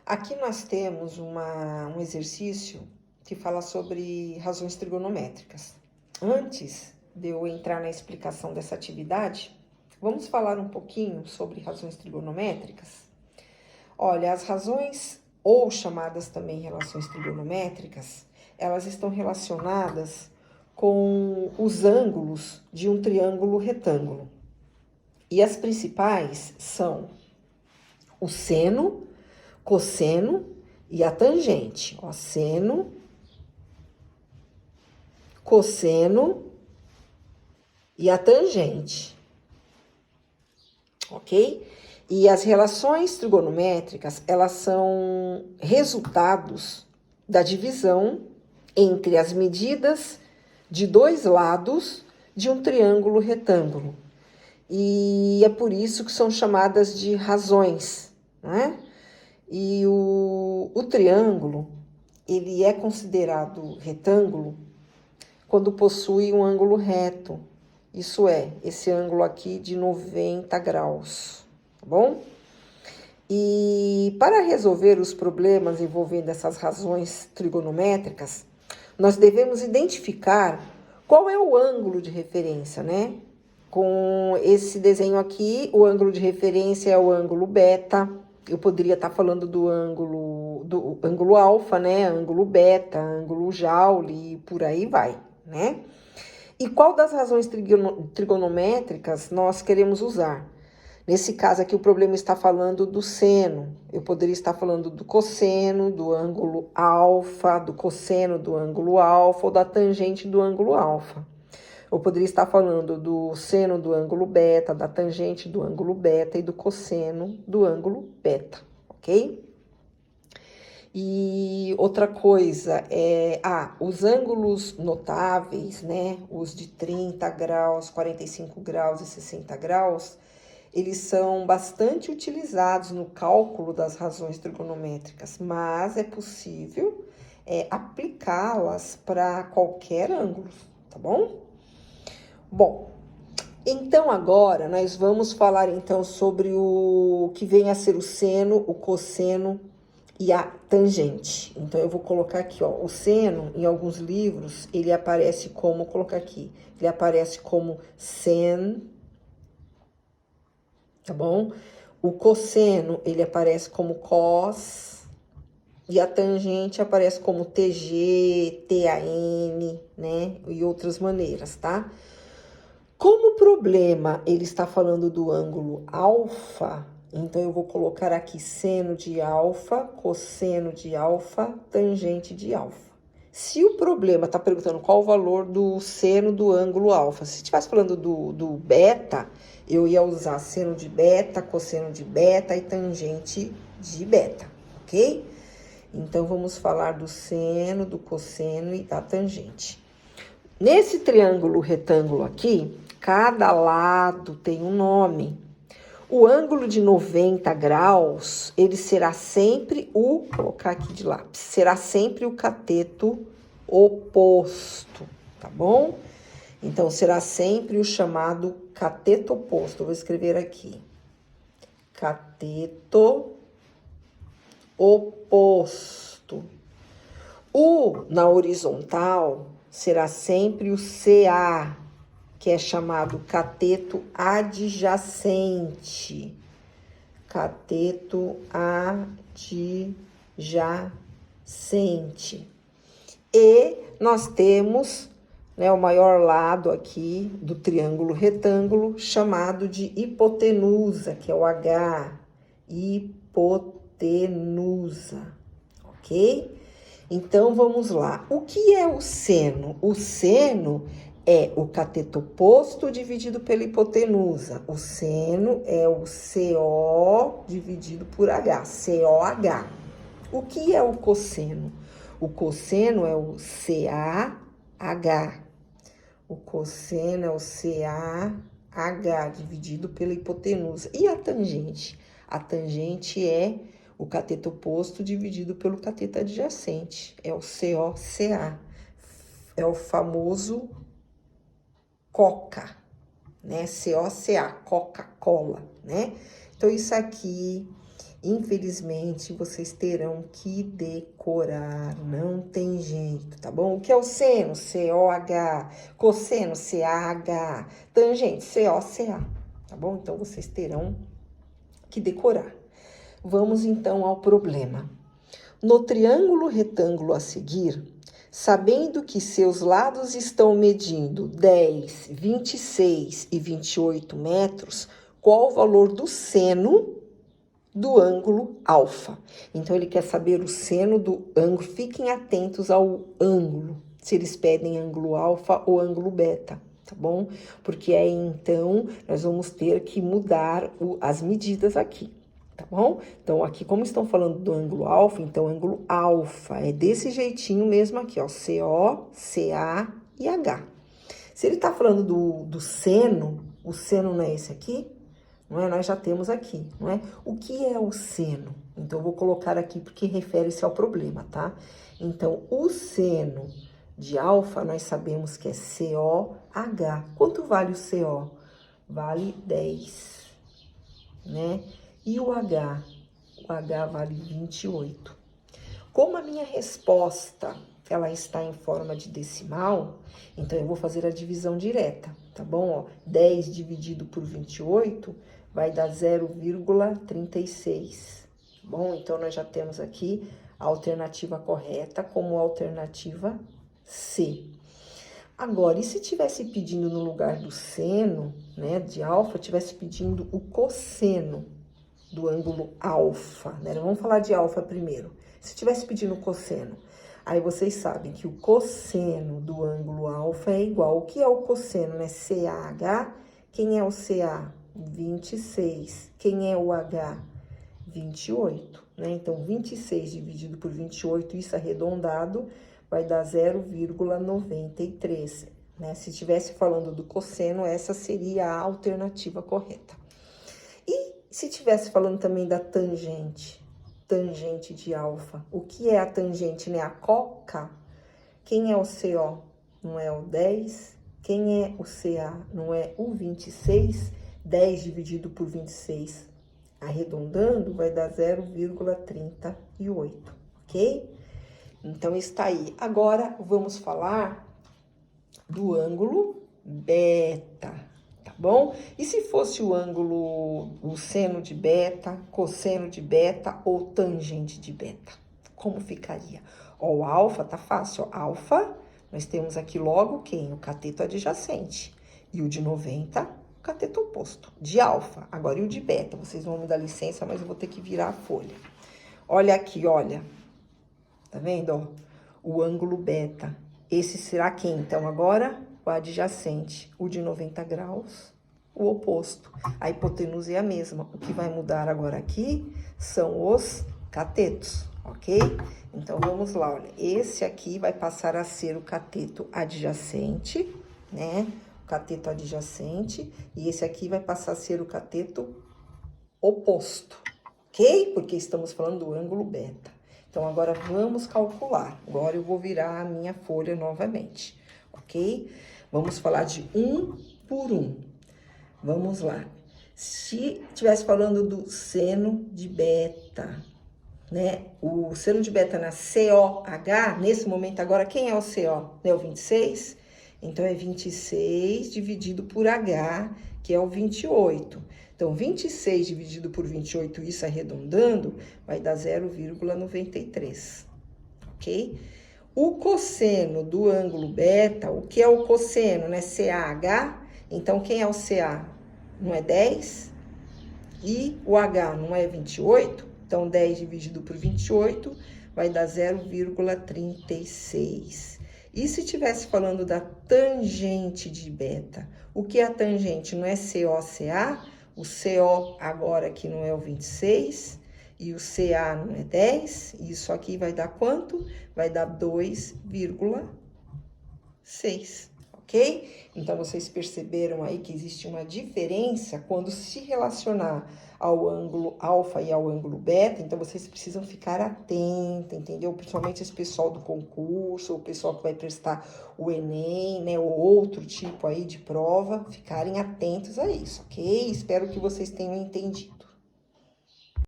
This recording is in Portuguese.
Aqui nós temos um exercício que fala sobre razões trigonométricas. Antes de eu entrar na explicação dessa atividade, vamos falar um pouquinho sobre razões trigonométricas? Olha, as razões, ou chamadas também relações trigonométricas, elas estão relacionadas com os ângulos de um triângulo retângulo. E as principais são o seno, cosseno e a tangente. Ó, seno, cosseno e a tangente. Ok? E as relações trigonométricas, elas são resultados da divisão entre as medidas de dois lados de um triângulo retângulo. E é por isso que são chamadas de razões, né? E o triângulo, ele é considerado retângulo quando possui um ângulo reto. Isso é, esse ângulo aqui de 90 graus, tá bom? E para resolver os problemas envolvendo essas razões trigonométricas, nós devemos identificar qual é o ângulo de referência, né? Com esse desenho aqui, o ângulo de referência é o ângulo beta. Eu poderia estar falando do ângulo alfa, né? Ângulo beta, ângulo Joule e por aí vai, né? E qual das razões trigonométricas nós queremos usar? Nesse caso aqui, o problema está falando do seno. Eu poderia estar falando do cosseno, do ângulo alfa, do cosseno do ângulo alfa ou da tangente do ângulo alfa. Eu poderia estar falando do seno do ângulo beta, da tangente do ângulo beta e do cosseno do ângulo beta, ok? E outra coisa os ângulos notáveis, né? Os de 30 graus, 45 graus e 60 graus, eles são bastante utilizados no cálculo das razões trigonométricas, mas é possível aplicá-las para qualquer ângulo, tá bom? Bom, então agora nós vamos falar então sobre o que vem a ser o seno, o cosseno e a tangente. Então eu vou colocar aqui, ó, o seno, em alguns livros, ele aparece como, vou colocar aqui, ele aparece como sen, tá bom? O cosseno, ele aparece como cos, e a tangente aparece como TG, TAN, né? E outras maneiras, tá? Como o problema ele está falando do ângulo alfa, então eu vou colocar aqui seno de alfa, cosseno de alfa, tangente de alfa. Se o problema está perguntando qual o valor do seno do ângulo alfa, se estivesse falando do beta, eu ia usar seno de beta, cosseno de beta e tangente de beta, ok? Então, vamos falar do seno, do cosseno e da tangente. Nesse triângulo retângulo aqui, cada lado tem um nome. O ângulo de 90 graus, ele será sempre vou colocar aqui de lápis, será sempre o cateto oposto, tá bom? Então, será sempre o chamado cateto oposto. Eu vou escrever aqui. Cateto oposto. Na horizontal, será sempre o CA, que é chamado cateto adjacente. Cateto adjacente. E nós temos, né, o maior lado aqui do triângulo retângulo, chamado de hipotenusa, que é o H. Hipotenusa, ok? Então, vamos lá. O que é o seno? O seno é o cateto oposto dividido pela hipotenusa. O seno é o CO dividido por H, COH. O que é o cosseno? O cosseno é o CAH. O cosseno é o CAH dividido pela hipotenusa. E a tangente? A tangente é o cateto oposto dividido pelo cateto adjacente. É o COCA. É o famoso Coca, né? COCA, Coca-Cola, né? Então, isso aqui Infelizmente, vocês terão que decorar, não tem jeito, tá bom? O que é o seno? COH, cosseno, CAH, tangente, COCA, tá bom? Então, vocês terão que decorar. Vamos, então, ao problema. No triângulo retângulo a seguir, sabendo que seus lados estão medindo 10, 26 e 28 metros, qual o valor do seno do ângulo alfa? Então, ele quer saber o seno do ângulo. Fiquem atentos ao ângulo, se eles pedem ângulo alfa ou ângulo beta, tá bom? Porque aí, então, nós vamos ter que mudar as medidas aqui. Tá bom? Então, aqui, como estão falando do ângulo alfa, então, ângulo alfa é desse jeitinho mesmo aqui, ó, CO, CA e H. Se ele tá falando do seno, o seno não é esse aqui? Não é? Nós já temos aqui, não é? O que é o seno? Então, eu vou colocar aqui porque refere-se ao problema, tá? Então, o seno de alfa, nós sabemos que é COH. Quanto vale o CO? Vale 10, né? E o H? O H vale 28. Como a minha resposta, ela está em forma de decimal, então eu vou fazer a divisão direta, tá bom? Ó, 10 dividido por 28 vai dar 0,36. Bom, então nós já temos aqui a alternativa correta como alternativa C. Agora, e se tivesse pedindo no lugar do seno, né, de alfa, tivesse pedindo o cosseno do ângulo alfa, né? Vamos falar de alfa primeiro. Se tivesse pedindo cosseno, aí vocês sabem que o cosseno do ângulo alfa é igual. O que é o cosseno, né? CAH. Quem é o CA? 26. Quem é o H? 28, né? Então, 26 dividido por 28, isso arredondado, vai dar 0,93, né? Se estivesse falando do cosseno, essa seria a alternativa correta. E se estivesse falando também da tangente, tangente de alfa, o que é a tangente, né? A coca. Quem é o CO? Não é o 10. Quem é o CA? Não é o 26. 10 dividido por 26, arredondando, vai dar 0,38, ok? Então, está aí. Agora, vamos falar do ângulo beta, tá bom? E se fosse o ângulo, o seno de beta, cosseno de beta ou tangente de beta? Como ficaria? Ó, o alfa tá fácil, ó. Alfa, nós temos aqui logo quem? O cateto adjacente. E o de 90, o cateto oposto. De alfa. Agora, e o de beta? Vocês vão me dar licença, mas eu vou ter que virar a folha. Olha aqui, olha. Tá vendo, ó? O ângulo beta. Esse será quem, então, agora? O adjacente. O de 90 graus, o oposto. A hipotenusa é a mesma. O que vai mudar agora aqui são os catetos, ok? Então, vamos lá, olha. Esse aqui vai passar a ser o cateto adjacente, né? O cateto adjacente. E esse aqui vai passar a ser o cateto oposto, ok? Porque estamos falando do ângulo beta. Então, agora vamos calcular. Agora eu vou virar a minha folha novamente, ok? Vamos falar de um por um. Vamos lá. Se estivesse falando do seno de beta, né? O seno de beta na COH, nesse momento agora, quem é o CO? É o 26? Então, é 26 dividido por H, que é o 28. Então, 26 dividido por 28, isso arredondando, vai dar 0,93, ok? O cosseno do ângulo beta, o que é o cosseno, né? CAH, então, quem é o CA? Não é 10? E o H não é 28? Então, 10 dividido por 28 vai dar 0,36. E se estivesse falando da tangente de beta? O que é a tangente? Não é COCA? O CO agora aqui não é o 26 e o CA não é 10. Isso aqui vai dar quanto? Vai dar 2,6, ok? Então, vocês perceberam aí que existe uma diferença quando se relacionar ao ângulo alfa e ao ângulo beta, então vocês precisam ficar atentos, entendeu? Principalmente esse pessoal do concurso, o pessoal que vai prestar o Enem, né, ou outro tipo aí de prova, ficarem atentos a isso, ok? Espero que vocês tenham entendido.